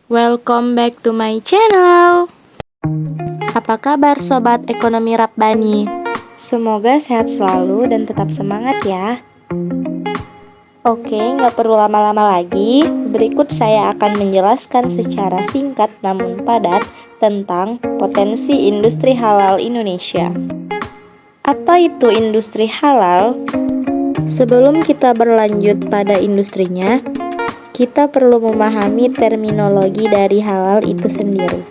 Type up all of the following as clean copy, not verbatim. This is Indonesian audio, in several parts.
Welcome back to my channel. Apa kabar sobat ekonomi Rabbani? Semoga sehat selalu dan tetap semangat ya. Oke, nggak perlu lama-lama lagi. Berikut saya akan menjelaskan secara singkat namun padat tentang potensi industri halal Indonesia. Apa itu industri halal? Sebelum kita berlanjut pada industrinya, kita perlu memahami terminologi dari halal itu sendiri.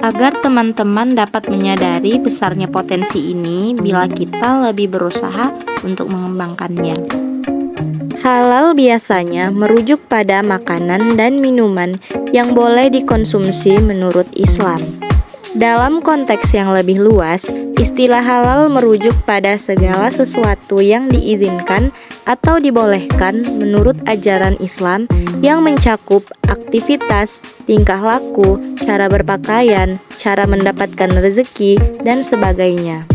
Agar teman-teman dapat menyadari besarnya potensi ini bila kita lebih berusaha untuk mengembangkannya. Halal biasanya merujuk pada makanan dan minuman yang boleh dikonsumsi menurut Islam. Dalam konteks yang lebih luas, istilah halal merujuk pada segala sesuatu yang diizinkan atau dibolehkan menurut ajaran Islam yang mencakup aktivitas, tingkah laku, cara berpakaian, cara mendapatkan rezeki, dan sebagainya.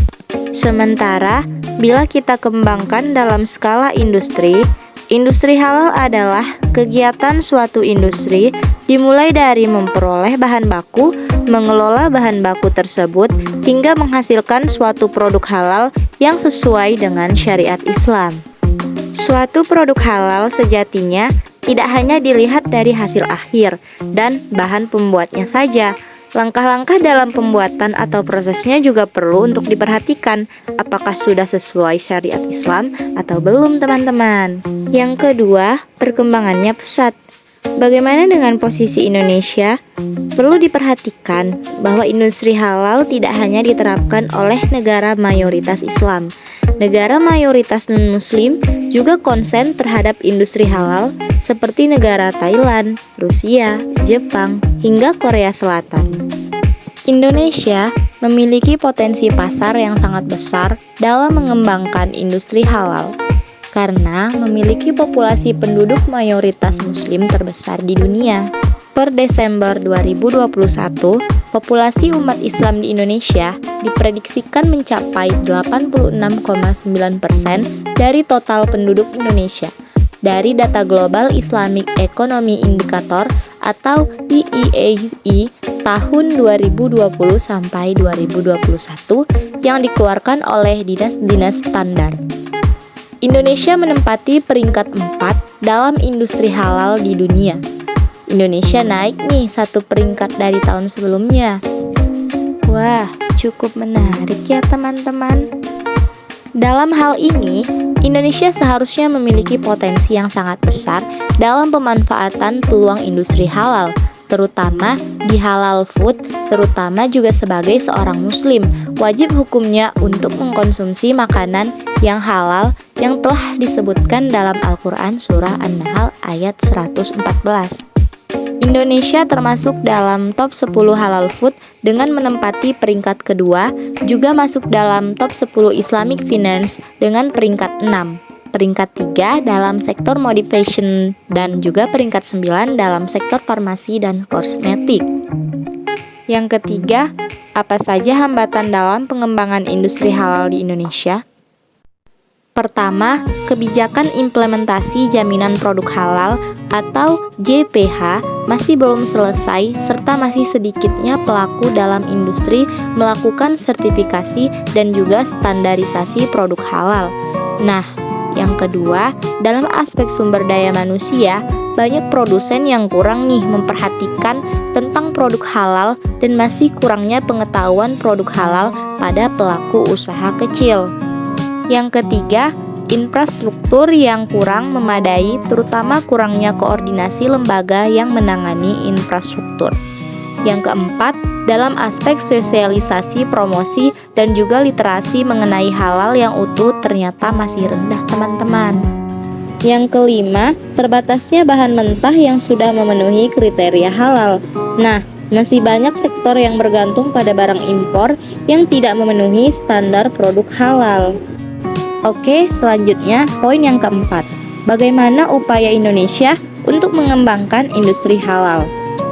Sementara, bila kita kembangkan dalam skala industri, industri halal adalah kegiatan suatu industri dimulai dari memperoleh bahan baku, mengelola bahan baku tersebut, hingga menghasilkan suatu produk halal yang sesuai dengan syariat Islam. Suatu produk halal sejatinya tidak hanya dilihat dari hasil akhir dan bahan pembuatnya saja. Langkah-langkah dalam pembuatan atau prosesnya juga perlu untuk diperhatikan apakah sudah sesuai syariat Islam atau belum, teman-teman. Yang kedua, perkembangannya pesat. Bagaimana dengan posisi Indonesia? Perlu diperhatikan bahwa industri halal tidak hanya diterapkan oleh negara mayoritas Islam. Negara mayoritas non-Muslim juga konsen terhadap industri halal seperti negara Thailand, Rusia, Jepang, hingga Korea Selatan. Indonesia memiliki potensi pasar yang sangat besar dalam mengembangkan industri halal karena memiliki populasi penduduk mayoritas Muslim terbesar di dunia. Per Desember 2021, populasi umat Islam di Indonesia diprediksikan mencapai 86,9% dari total penduduk Indonesia dari data Global Islamic Economy Indicator atau IEAI tahun 2020 sampai 2021 yang dikeluarkan oleh Dinas Standar. Indonesia menempati peringkat 4 dalam industri halal di dunia. Indonesia naik nih 1 peringkat dari tahun sebelumnya. Wah, cukup menarik ya teman-teman. Dalam hal ini, Indonesia seharusnya memiliki potensi yang sangat besar dalam pemanfaatan peluang industri halal, terutama di halal food, terutama juga sebagai seorang muslim, wajib hukumnya untuk mengkonsumsi makanan yang halal yang telah disebutkan dalam Al-Quran Surah An-Nahl ayat 114. Indonesia termasuk dalam top 10 halal food dengan menempati peringkat kedua, juga masuk dalam top 10 Islamic Finance dengan peringkat 6, peringkat 3 dalam sektor mode fashion, dan juga peringkat 9 dalam sektor farmasi dan kosmetik. Yang ketiga, apa saja hambatan dalam pengembangan industri halal di Indonesia? Pertama, kebijakan implementasi jaminan produk halal atau JPH masih belum selesai serta masih sedikitnya pelaku dalam industri melakukan sertifikasi dan juga standarisasi produk halal. Nah, yang kedua, dalam aspek sumber daya manusia, banyak produsen yang kurang nih memperhatikan tentang produk halal dan masih kurangnya pengetahuan produk halal pada pelaku usaha kecil. Yang ketiga, infrastruktur yang kurang memadai, terutama kurangnya koordinasi lembaga yang menangani infrastruktur. Yang keempat, dalam aspek sosialisasi, promosi, dan juga literasi mengenai halal yang utuh ternyata masih rendah, teman-teman. Yang kelima, terbatasnya bahan mentah yang sudah memenuhi kriteria halal. Nah, masih banyak sektor yang bergantung pada barang impor yang tidak memenuhi standar produk halal. Oke, selanjutnya poin yang keempat. Bagaimana upaya Indonesia untuk mengembangkan industri halal?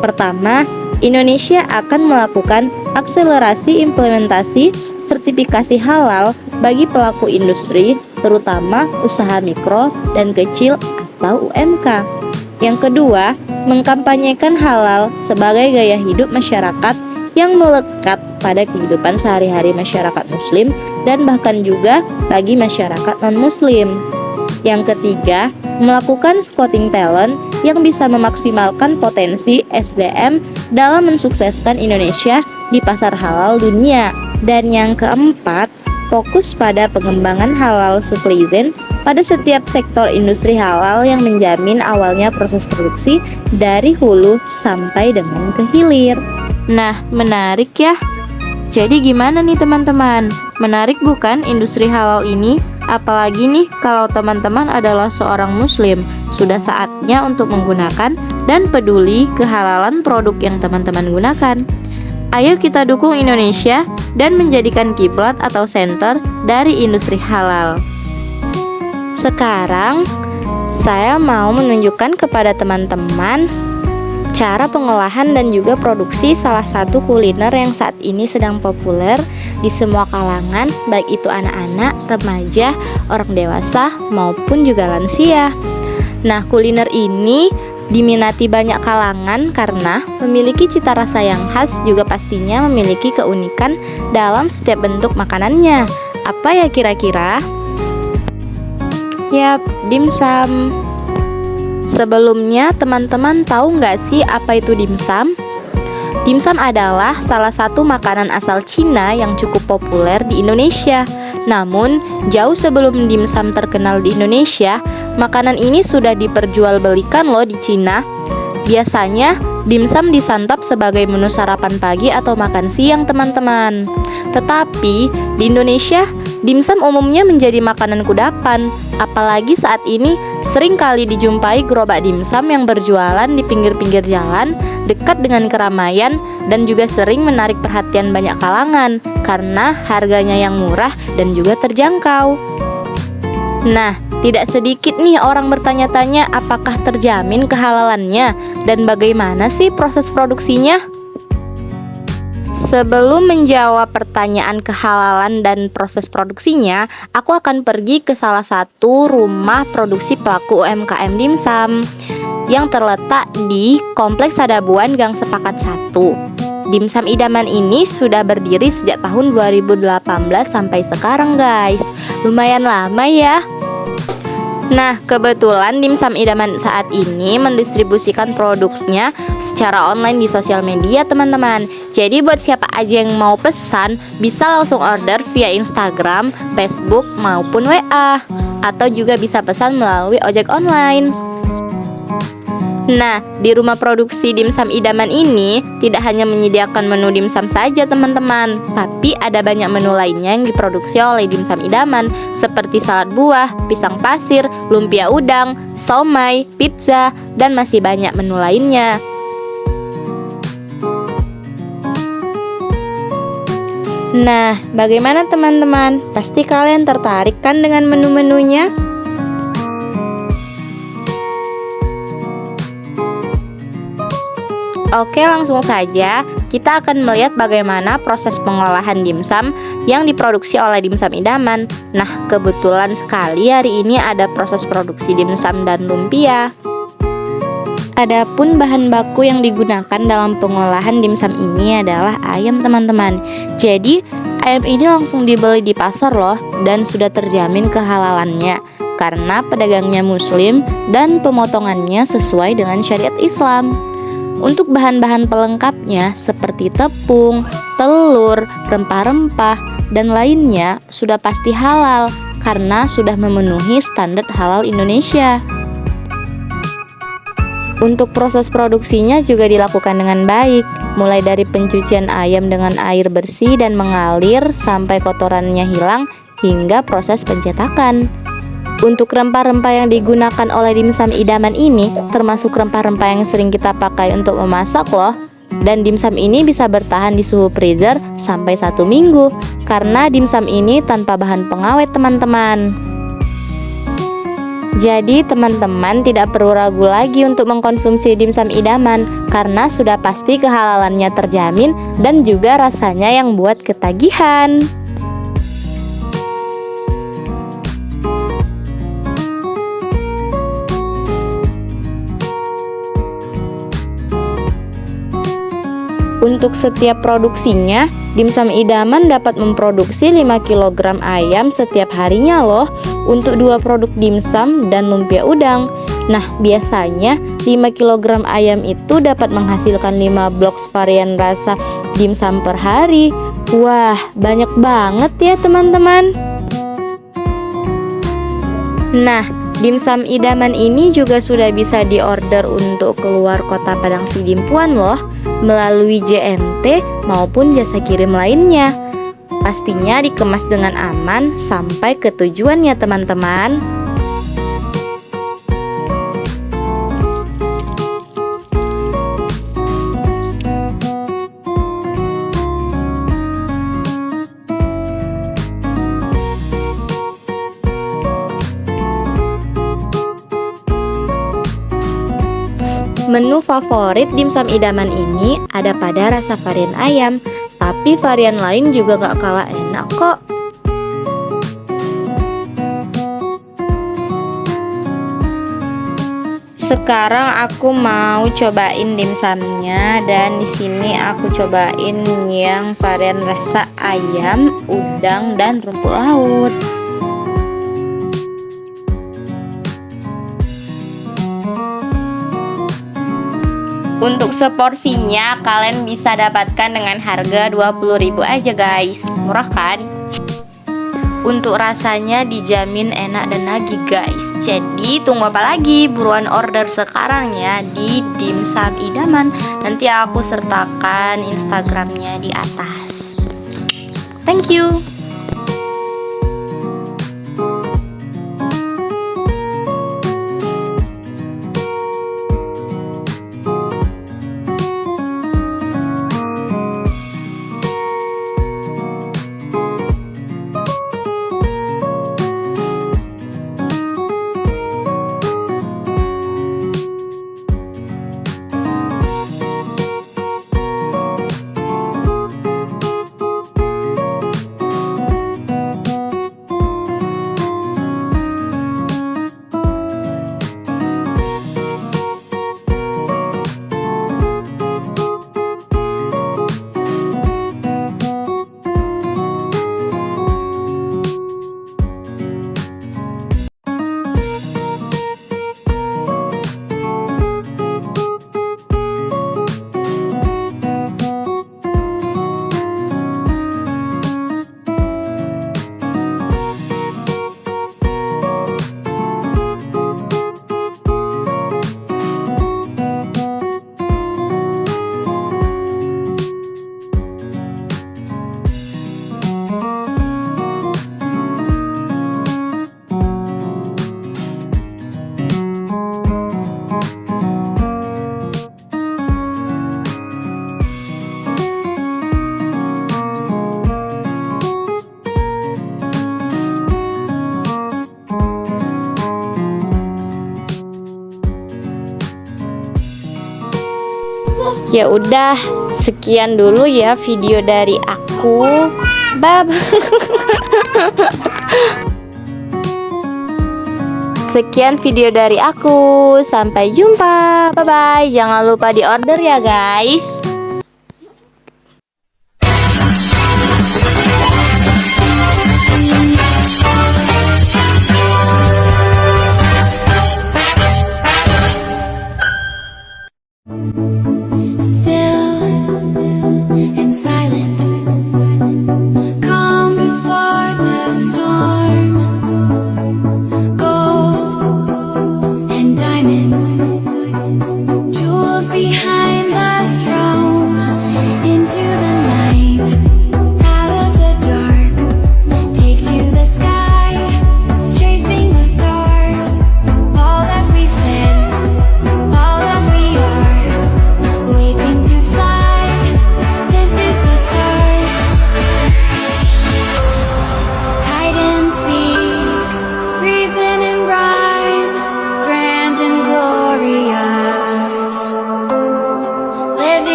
Pertama, Indonesia akan melakukan akselerasi implementasi sertifikasi halal bagi pelaku industri, terutama usaha mikro dan kecil atau UMK. Yang kedua, mengkampanyekan halal sebagai gaya hidup masyarakat yang melekat pada kehidupan sehari-hari masyarakat muslim dan bahkan juga bagi masyarakat non-muslim. Yang ketiga, melakukan scouting talent yang bisa memaksimalkan potensi SDM dalam mensukseskan Indonesia di pasar halal dunia. Dan yang keempat, fokus pada pengembangan halal supply chain pada setiap sektor industri halal yang menjamin awalnya proses produksi dari hulu sampai dengan ke hilir. Nah, menarik ya. Jadi gimana nih teman-teman? Menarik bukan industri halal ini? Apalagi nih kalau teman-teman adalah seorang muslim. Sudah saatnya untuk menggunakan dan peduli kehalalan produk yang teman-teman gunakan. Ayo kita dukung Indonesia dan menjadikan kiblat atau center dari industri halal. Sekarang saya mau menunjukkan kepada teman-teman cara pengolahan dan juga produksi salah satu kuliner yang saat ini sedang populer di semua kalangan, baik itu anak-anak, remaja, orang dewasa, maupun juga lansia. Nah, kuliner ini diminati banyak kalangan karena memiliki cita rasa yang khas, juga pastinya memiliki keunikan dalam setiap bentuk makanannya. Apa ya kira-kira? Yap, dimsum. Sebelumnya, teman-teman tahu nggak sih apa itu dimsum? Dimsum adalah salah satu makanan asal Cina yang cukup populer di Indonesia. Namun, jauh sebelum dimsum terkenal di Indonesia, makanan ini sudah diperjualbelikan loh di Cina. Biasanya, dimsum disantap sebagai menu sarapan pagi atau makan siang, teman-teman. Tetapi, di Indonesia, dimsum umumnya menjadi makanan kudapan. Apalagi saat ini sering kali dijumpai gerobak dimsum yang berjualan di pinggir-pinggir jalan dekat dengan keramaian dan juga sering menarik perhatian banyak kalangan karena harganya yang murah dan juga terjangkau. Nah, tidak sedikit nih orang bertanya-tanya apakah terjamin kehalalannya dan bagaimana sih proses produksinya? Sebelum menjawab pertanyaan kehalalan dan proses produksinya, aku akan pergi ke salah satu rumah produksi pelaku UMKM dimsum yang terletak di Kompleks Sadabuan Gang Sepakat 1. Dimsum idaman ini sudah berdiri sejak tahun 2018 sampai sekarang, guys. Lumayan lama ya. Nah, kebetulan dimsum idaman saat ini mendistribusikan produknya secara online di sosial media, teman-teman. Jadi buat siapa aja yang mau pesan, bisa langsung order via Instagram, Facebook, maupun WA. Atau juga bisa pesan melalui ojek online. Nah, di rumah produksi dimsum idaman ini tidak hanya menyediakan menu dimsum saja, teman-teman, tapi ada banyak menu lainnya yang diproduksi oleh dimsum idaman seperti salad buah, pisang pasir, lumpia udang, somai, pizza, dan masih banyak menu lainnya. Nah, bagaimana teman-teman? Pasti kalian tertarik kan dengan menu-menunya? Oke, langsung saja kita akan melihat bagaimana proses pengolahan dimsum yang diproduksi oleh dimsum idaman. Nah, kebetulan sekali hari ini ada proses produksi dimsum dan lumpia. Adapun bahan baku yang digunakan dalam pengolahan dimsum ini adalah ayam, teman-teman. Jadi, ayam ini langsung dibeli di pasar loh dan sudah terjamin kehalalannya karena pedagangnya muslim dan pemotongannya sesuai dengan syariat Islam. Untuk bahan-bahan pelengkapnya seperti tepung, telur, rempah-rempah, dan lainnya sudah pasti halal karena sudah memenuhi standar halal Indonesia. Untuk proses produksinya juga dilakukan dengan baik, mulai dari pencucian ayam dengan air bersih dan mengalir sampai kotorannya hilang hingga proses pencetakan. Untuk rempah-rempah yang digunakan oleh dimsum idaman ini termasuk rempah-rempah yang sering kita pakai untuk memasak loh. Dan dimsum ini bisa bertahan di suhu freezer sampai 1 minggu karena dimsum ini tanpa bahan pengawet, teman-teman. Jadi teman-teman tidak perlu ragu lagi untuk mengkonsumsi dimsum idaman karena sudah pasti kehalalannya terjamin dan juga rasanya yang buat ketagihan. Untuk setiap produksinya, Dimsum Idaman dapat memproduksi 5 kg ayam setiap harinya loh untuk 2 produk dimsum dan lumpia udang. Nah, biasanya 5 kg ayam itu dapat menghasilkan 5 box varian rasa dimsum per hari. Wah, banyak banget ya teman-teman. Nah, dimsum idaman ini juga sudah bisa diorder untuk keluar kota Padang Sidimpuan loh, melalui JNT maupun jasa kirim lainnya. Pastinya dikemas dengan aman sampai ke tujuannya teman-teman. Menu favorit dimsum idaman ini ada pada rasa varian ayam, tapi varian lain juga gak kalah enak kok. Sekarang aku mau cobain dimsumnya, dan di sini aku cobain yang varian rasa ayam, udang, dan rumput laut. Untuk seporsinya kalian bisa dapatkan dengan harga 20.000 aja guys. Murah kan? Untuk rasanya dijamin enak dan nagih guys. Jadi tunggu apa lagi? Buruan order sekarang ya di Dimsum Idaman. Nanti aku sertakan Instagramnya di atas. Thank you. Ya udah, sekian dulu ya video dari aku. Bye. Sekian video dari aku. Sampai jumpa. Bye bye. Jangan lupa di order ya guys.